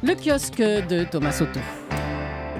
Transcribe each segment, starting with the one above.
Le kiosque de Thomas Soto.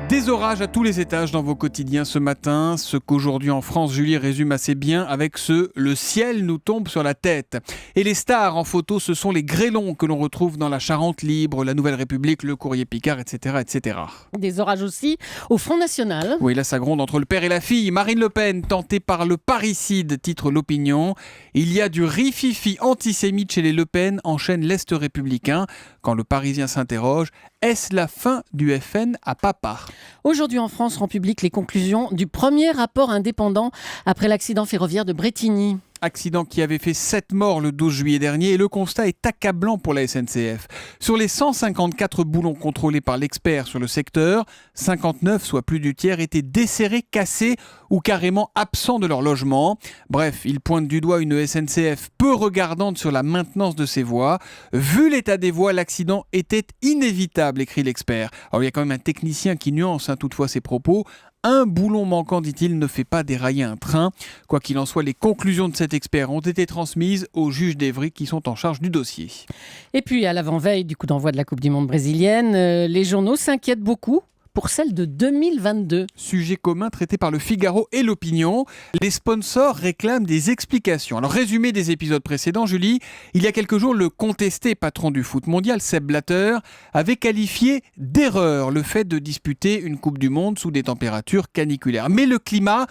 Des orages à tous les étages dans vos quotidiens ce matin. Ce qu'aujourd'hui en France, Julie résume assez bien avec ce « le ciel nous tombe sur la tête ». Et les stars en photo, ce sont les grêlons que l'on retrouve dans la Charente libre, la Nouvelle République, le Courrier Picard, etc., etc. Des orages aussi au Front National. Oui, là ça gronde entre le père et la fille. Marine Le Pen, tentée par le parricide, titre l'Opinion. Il y a du rififi antisémite chez les Le Pen, enchaîne l'Est républicain. Quand le Parisien s'interroge, est-ce la fin du FN à papa ? Aujourd'hui en France, rend public les conclusions du premier rapport indépendant après l'accident ferroviaire de Brétigny. Accident qui avait fait 7 morts le 12 juillet dernier et le constat est accablant pour la SNCF. Sur les 154 boulons contrôlés par l'expert sur le secteur, 59, soit plus du tiers, étaient desserrés, cassés ou carrément absents de leur logement. Bref, il pointe du doigt une SNCF peu regardante sur la maintenance de ses voies. Vu l'état des voies, l'accident était inévitable, écrit l'expert. Alors il y a quand même un technicien qui nuance toutefois ses propos. Un boulon manquant, dit-il, ne fait pas dérailler un train. Quoi qu'il en soit, les conclusions de cet expert ont été transmises aux juges d'Evry qui sont en charge du dossier. Et puis, à l'avant-veille du coup d'envoi de la Coupe du Monde brésilienne, les journaux s'inquiètent beaucoup pour celle de 2022. Sujet commun traité par le Figaro et l'Opinion. Les sponsors réclament des explications. Alors, résumé des épisodes précédents, Julie, il y a quelques jours, le contesté patron du foot mondial, Sepp Blatter, avait qualifié d'erreur le fait de disputer une Coupe du Monde sous des températures caniculaires. Mais le climat,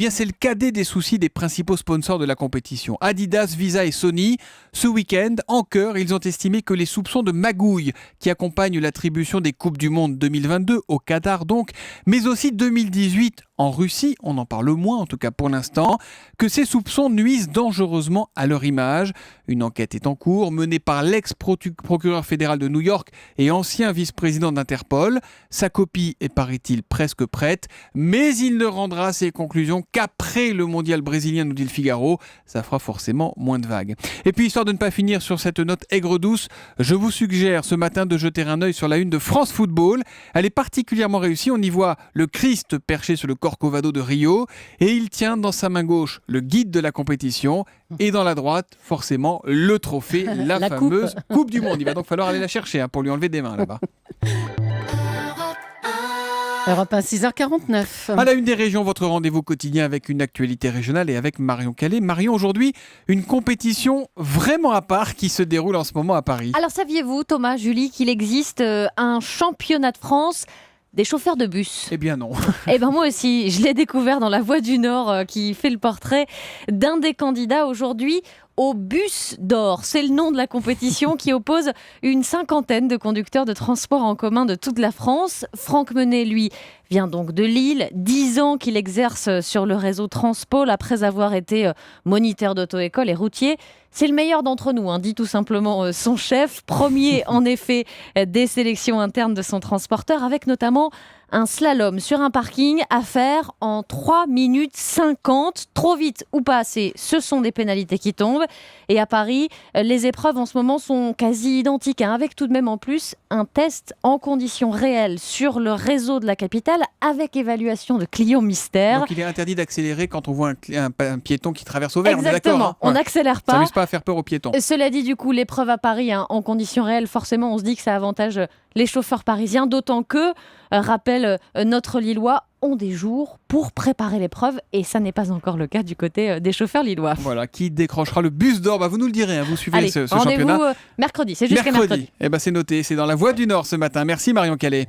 c'est le cadet des soucis des principaux sponsors de la compétition. Adidas, Visa et Sony. Ce week-end, en chœur, ils ont estimé que les soupçons de magouille qui accompagnent l'attribution des Coupes du Monde 2022 au Qatar donc, mais aussi 2018 en Russie, on en parle moins en tout cas pour l'instant, que ces soupçons nuisent dangereusement à leur image. Une enquête est en cours, menée par l'ex-procureur fédéral de New York et ancien vice-président d'Interpol. Sa copie est, paraît-il, presque prête, mais il ne rendra ses conclusions qu'après le mondial brésilien, nous dit le Figaro. Ça fera forcément moins de vagues. Et puis, histoire de ne pas finir sur cette note aigre-douce, je vous suggère ce matin de jeter un œil sur la une de France Football. Elle est particulièrement réussie. On y voit le Christ perché sur le Corcovado de Rio et il tient dans sa main gauche le guide de la compétition et dans la droite, forcément, le trophée, la fameuse coupe du Monde. Il va donc falloir aller la chercher pour lui enlever des mains là-bas. Europe 1, 6h49. À la une des régions, votre rendez-vous quotidien avec une actualité régionale et avec Marion Calais. Marion, aujourd'hui, une compétition vraiment à part qui se déroule en ce moment à Paris. Alors saviez-vous, Thomas, Julie, qu'il existe un championnat de France des chauffeurs de bus? Eh bien non. Moi aussi, je l'ai découvert dans La Voix du Nord qui fait le portrait d'un des candidats aujourd'hui au Bus d'Or. C'est le nom de la compétition qui oppose une cinquantaine de conducteurs de transport en commun de toute la France. Franck Menet, lui, vient donc de Lille. 10 ans qu'il exerce sur le réseau Transpol après avoir été moniteur d'auto-école et routier. C'est le meilleur d'entre nous, dit tout simplement son chef. Premier, en effet, des sélections internes de son transporteur, avec notamment un slalom sur un parking à faire en 3 minutes 50. Trop vite ou pas assez, ce sont des pénalités qui tombent. Et à Paris, les épreuves en ce moment sont quasi identiques, avec tout de même en plus un test en conditions réelles sur le réseau de la capitale avec évaluation de clients mystères. Donc il est interdit d'accélérer quand on voit un piéton qui traverse au vert. Exactement, on n'accélère pas. Ça n'amuse pas à faire peur aux piétons. Cela dit, du coup, l'épreuve à Paris en conditions réelles, forcément, on se dit que ça avantage les chauffeurs parisiens, d'autant que, rappelle notre Lillois, ont des jours pour préparer l'épreuve et ça n'est pas encore le cas du côté des chauffeurs lillois. Voilà, qui décrochera le Bus d'Or, vous nous le direz, vous suivez ce championnat. Rendez-vous mercredi, c'est jusqu'à mercredi. C'est noté, c'est dans La Voix du Nord ce matin. Merci Marion Calais.